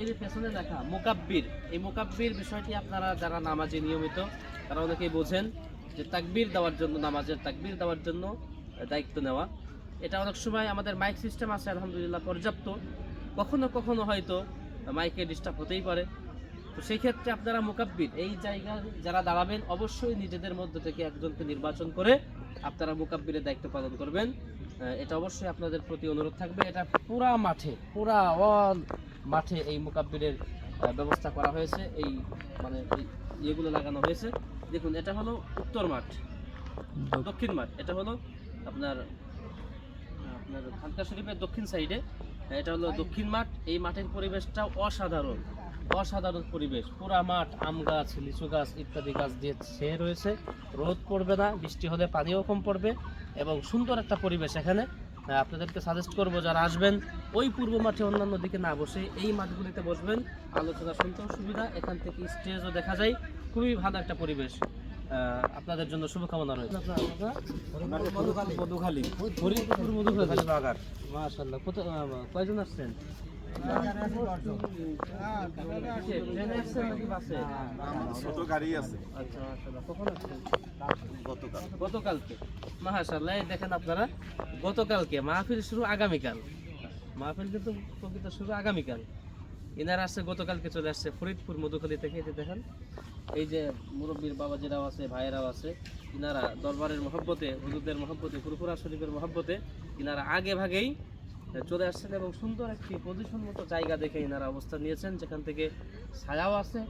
এই যে পেছনে লেখা মুকাব্বির, এই মুকাব্বির বিষয়টি আপনারা যারা নামাজে নিয়মিত তারা অনেকেই বোঝেন যে তাকবীর দেওয়ার জন্য, নামাজের তাকবীর দেওয়ার জন্য দায়িত্ব নেওয়া। এটা অনেক সময় আমাদের মাইক সিস্টেম আছে আলহামদুলিল্লাহ পর্যাপ্ত, কখনো কখনো হয়তো মাইকে ডিস্টার্ব হতেই পারে। তো সেই ক্ষেত্রে আপনারা মুকাব্বির এই জায়গায় যারা দাঁড়াবেন অবশ্যই নিজেদের মধ্যে থেকে একজনকে নির্বাচন করে আপনারা মুকাব্বিরের দায়িত্ব পালন করবেন। এটা অবশ্যই আপনাদের প্রতি অনুরোধ থাকবে। এটা পুরা মাঠে, পুরা অল মাঠে এই মুকাব্বিরের ব্যবস্থা করা হয়েছে, এই মানে ইয়েগুলো লাগানো হয়েছে। দেখুন এটা হলো উত্তর মাঠ, দক্ষিণ মাঠ, এটা হলো আপনার আপনার খানকা শরীফের দক্ষিণ সাইডে, এটা হলো দক্ষিণ মাঠ। এই মাঠের পরিবেশটা অসাধারণ, অসাধারণ পরিবেশ। পুরা মাঠ আম গাছ, লিচু গাছ ইত্যাদি গাছ দিয়ে ছেয়ে রয়েছে। রোদ পড়বে না, বৃষ্টি হলে পানিও কম পড়বে এবং সুন্দর একটা পরিবেশ এখানে। আপনাদেরকে সাজেস্ট করবো যারা আসবেন ওই পূর্ব মাঠে অন্যান্য দিকে না বসে এই মাঠগুলিতে বসবেন, আলোচনা শুনতেও সুবিধা, এখান থেকে স্টেজও দেখা যায়, খুবই ভালো একটা পরিবেশ। আপনাদের জন্য শুভকামনা রয়েছে। মধুখালী, ফরিদপুর মধুখালী বাগান, মাশাআল্লাহ। কয়জন আসছেন? গতকালকে মাশাআল্লাহ, দেখেন আপনারা গতকালকে মাহফিল শুরু, আগামীকাল মাহফিল কিন্তু প্রকৃত শুরু আগামীকাল। এনারা আসছে গতকালকে, চলে আসছে ফরিদপুর মধুখালী থেকে। এই যে দেখেন, এই যে মুরব্বীর বাবাজিরাও আছে, ভাইয়েরাও আছে, ইনারা দরবারের মহব্বতে, হুজুরদের মহব্বতে, ফুরফুরা শরীফের মহব্বতে ইনারা আগে ভাগেই চলে আসছেন এবং সুন্দর একটি পজিশন মতো জায়গা দেখে ইনারা অবস্থান নিয়েছেন, যেখান থেকে ছায়াও আছে,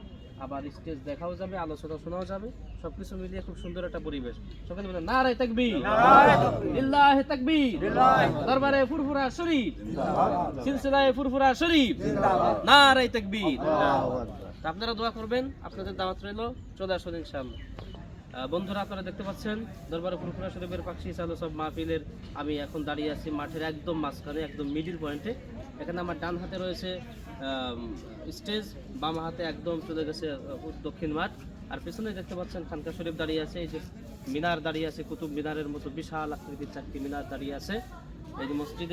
আবার স্টেজ দেখাও যাবে, আলোচনা শোনাও যাবে, সবকিছু মিলিয়ে খুব সুন্দর একটা পরিবেশ। সকালে বলেন নারায়ে তাকবীর, লিল্লাহি তাকবীর, দরবারে ফুরফুরা শরীফ, সিলসিলায়ে ফুরফুরা শরীফ, নারায়ে তাকবীর। আপনারা দোয়া করবেন, আপনাদের দাওয়াত রইল, চলে আসুন ইনশাআল্লাহ। বন্ধুরা আপনারা দেখতে পাচ্ছেন দরবারে ফুরফুরা শরীফের পাকশি চালু সব মাহফিলের আমি এখন দাঁড়িয়ে আছি মাঠের একদম মাঝখানে, একদম মিডিল পয়েন্টে। এখানে আমার ডান হাতে রয়েছে স্টেজ, বাম হাতে একদম চলে গেছে দক্ষিণ মাঠ, আর পেছনে দেখতে পাচ্ছেন খানকা শরীফ দাঁড়িয়ে আছে। এই যে মিনার দাঁড়িয়ে আছে, কুতুব মিনারের মতো বিশাল আকৃতির 4টি মিনার দাঁড়িয়ে আছে। এই যে মসজিদে